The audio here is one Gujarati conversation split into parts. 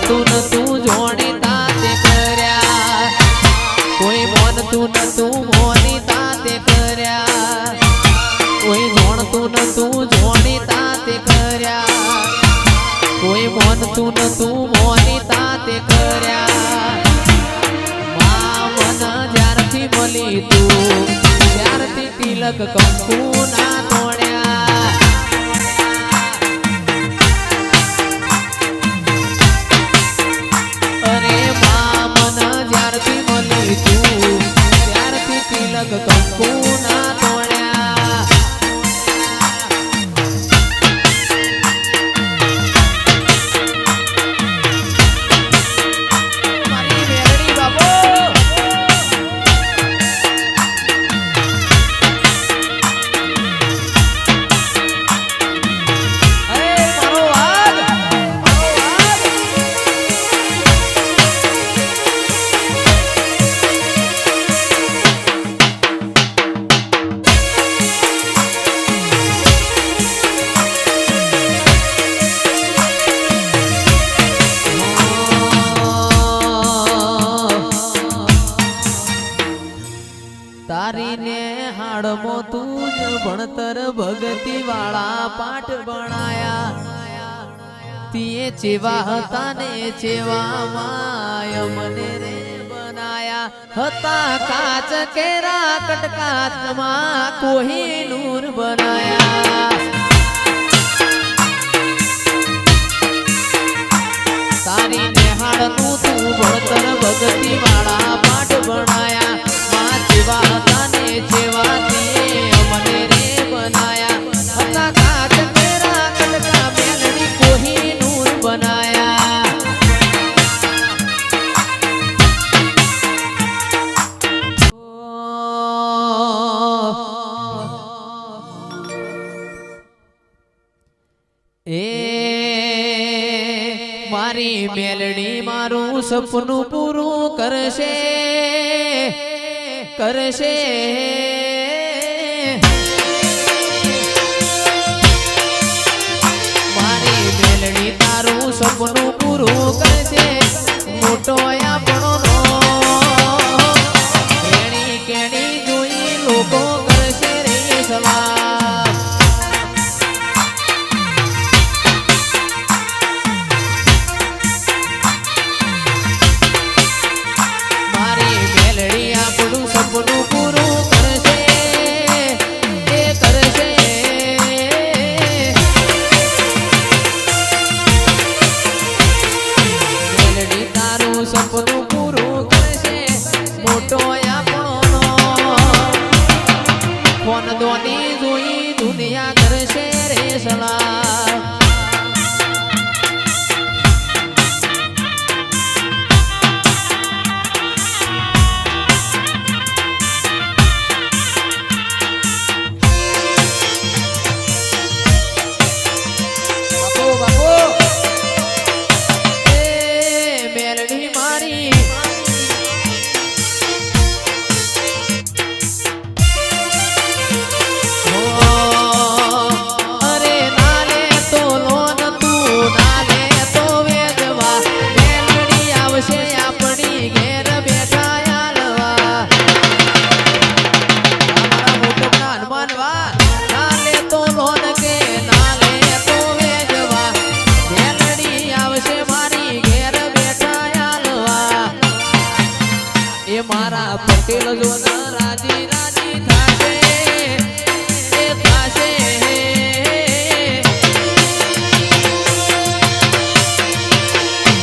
મોનતું નતું જોણી તાતે કર્યા કોઈ મોનતું નતું મોની તાતે કર્યા કોઈ જોણતું નતું જોણી તાતે કર્યા કોઈ મોનતું નતું મોની તાતે કર્યા મન જ્યારથી મળી તું ત્યારથી તિલક કંકુ ના તોડ્યા અરે મન જ્યારથી મળી તું ત્યારથી તિલક કંકુ ના તોડ્યા મારી મેરડી બાબો તારીને હાડમો તું જ ભણતર ભગતી વાળા પાઠ ભણાયા તીએ ચેવા હતા ને ચેવા માય મને રે બનાયા હતા કાચ કેરા કટકાચમાં કોહિનૂર બનાયા તારીને હાડનું તું ભણતર ભગતી વાળા પાઠ ભણાયા જેવા હતા ને જેવા મને રે બનાયા હતા કાચ કેરા કટકા મેલડી કોહિનૂર બનાયા એ મારી મેલડી મારું સપનું પૂરું કરશે કરશે મારી મેલડી તારું સપનું પૂરું કરશે મોટો આપણો કેણી કેણી જોઈ લોકો કરશે રે સલામ મારી મેલડી આપણું સપનું પૂરું કરશે એ કરશે મેલડી તારું સપનું પૂરું કરશે મોટો આપણો ફોન દોની જોઈ દુનિયા કરશે રે સલામ મેલડી મારી અરે નાલે તો લોન તું નાલે તો વેદવા મેલડી આવશે આપણી ઘેર બેઠા યાલવા અમારા મોટપના હનુમાન વા નાલે તો લોન કે નાલે તો વેદવા મેલડી આવશે મારી ઘેર એ મારા પટેલ જોના રાજી રાજી થાશે એ થાશે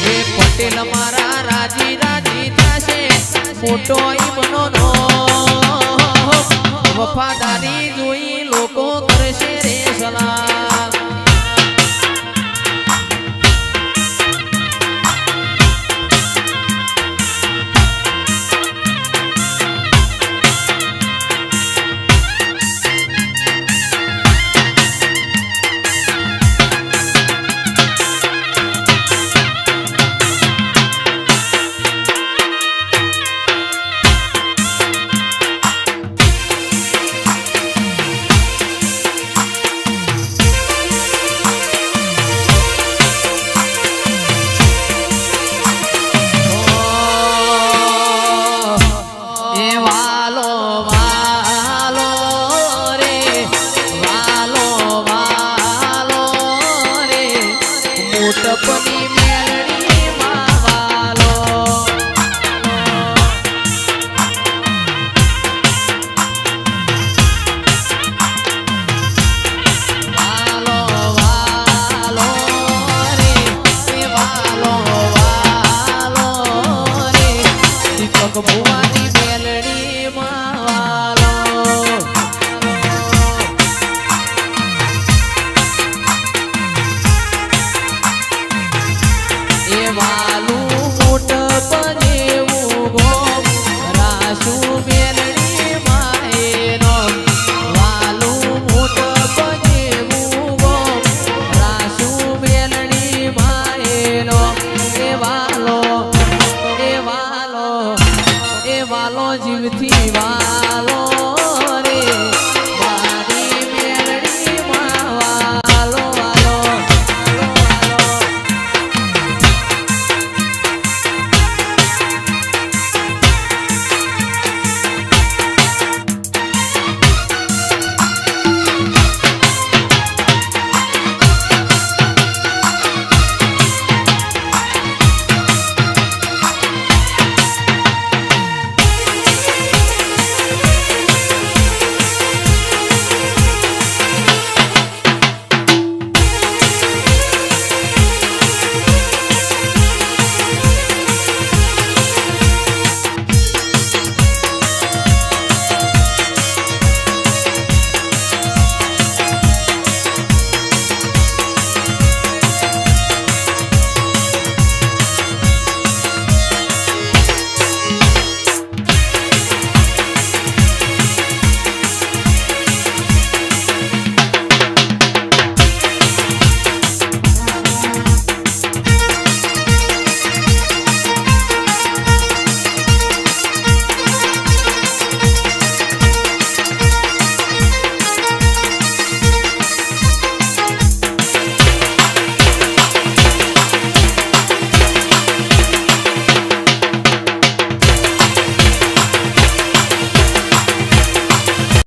એ પટેલ મારા રાજી રાજી થાશે મોટો ઈમનો નો વફાદારી જોઈ લોકો કરશે રે સલામ સપની